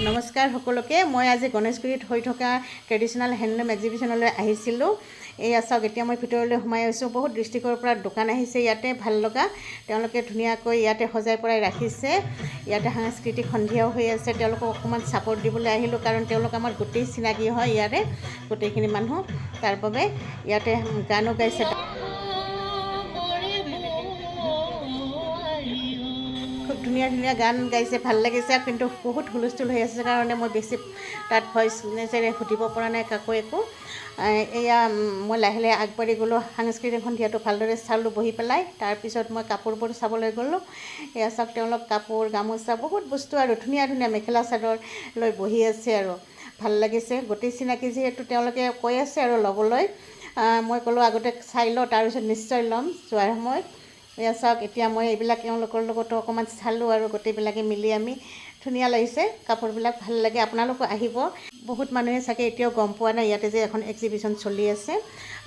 নমস্কাৰ সকলোকে। মই আজি গণেশগুৰিত হৈ থকা ট্ৰেডিশ্যনেল হেণ্ডলুম এক্সিবিশ্যনলৈ আহিছিলোঁ। এয়া চাওক, এতিয়া মই ভিতৰলৈ সোমাই আছোঁ। বহুত ডিষ্ট্ৰিক্টৰ পৰা দোকান আহিছে ইয়াতে ভাল লগা। তেওঁলোকে ধুনীয়াকৈ ইয়াতে সজাই পৰাই ৰাখিছে। ইয়াতে সাংস্কৃতিক সন্ধিয়াও হৈ আছে। তেওঁলোকক অকণমান ছাপোৰ্ট দিবলৈ আহিলোঁ, কাৰণ তেওঁলোক আমাৰ গোটেই চিনাকি হয় ইয়াৰে গোটেইখিনি মানুহ। তাৰ বাবে ইয়াতে গানো গাইছে। খুব ধুনীয়া ধুনীয়া গান গাইছে, ভাল লাগিছে। কিন্তু বহুত হুলস্থুল হৈ আছে কাৰণে মই বেছি তাত ভইচ নেচেৰে সুধিব পৰা নাই কাকো একো। এয়া মই লাহে লাহে আগবাঢ়ি গ'লোঁ। সাংস্কৃতিক সন্ধিয়াটো ভালদৰে চালোঁ বহি পেলাই। তাৰপিছত মই কাপোৰবোৰ চাবলৈ গ'লোঁ। এয়া চাওক, তেওঁলোক কাপোৰ, গামোচা, বহুত বস্তু আৰু ধুনীয়া ধুনীয়া মেখেলা চাদৰ লৈ বহি আছে আৰু ভাল লাগিছে। গোটেই চিনাকি যিহেতু তেওঁলোকে কৈ আছে আৰু ল'বলৈ। মই ক'লোঁ আগতে চাই লওঁ, তাৰপিছত নিশ্চয় ল'ম যোৱাৰ সময়ত। এয়া চাওক, এতিয়া মই এইবিলাক তেওঁলোকৰ লগতো অকণমান চালোঁ আৰু গোটেইবিলাকে মিলি আমি ধুনীয়া লাগিছে। কাপোৰবিলাক ভাল লাগে। আপোনালোকো আহিব। বহুত মানুহে চাগে এতিয়াও গম পোৱা নাই ইয়াতে যে এখন এক্সিবিশ্যন চলি আছে।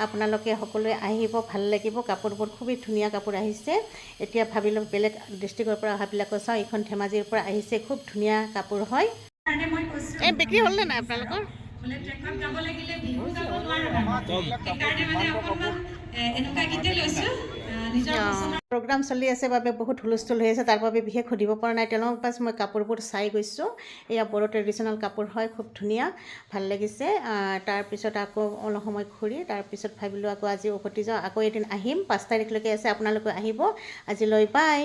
আপোনালোকে সকলোৱে আহিব, ভাল লাগিব। কাপোৰবোৰ খুবেই ধুনীয়া কাপোৰ আহিছে। এতিয়া ভাবিলোঁ বেলেগ ডিষ্ট্ৰিক্টৰ পৰা অহাবিলাকো চাওঁ। এইখন ধেমাজিৰ পৰা আহিছে, খুব ধুনীয়া কাপোৰ হয়। এই বিক্ৰী হ'লনে নাই আপোনালোকৰ? প্ৰগ্ৰাম চলি আছে বাবে বহুত হুলস্থুল হৈ আছে, তাৰ বাবে বিশেষ সুধিব পৰা নাই তেওঁলোকক। বাছ মই কাপোৰবোৰ চাই গৈছোঁ। এয়া বড়ো ট্ৰেডিশ্যনেল কাপোৰ হয়, খুব ধুনীয়া, ভাল লাগিছে। তাৰপিছত আকৌ অলপ সময় ঘূৰি তাৰপিছত ভাবিলোঁ আকৌ আজি উভতি যাওঁ, আকৌ এদিন আহিম। 5 তাৰিখলৈকে আছে, আপোনালোকে আহিব। আজিলৈ বাই।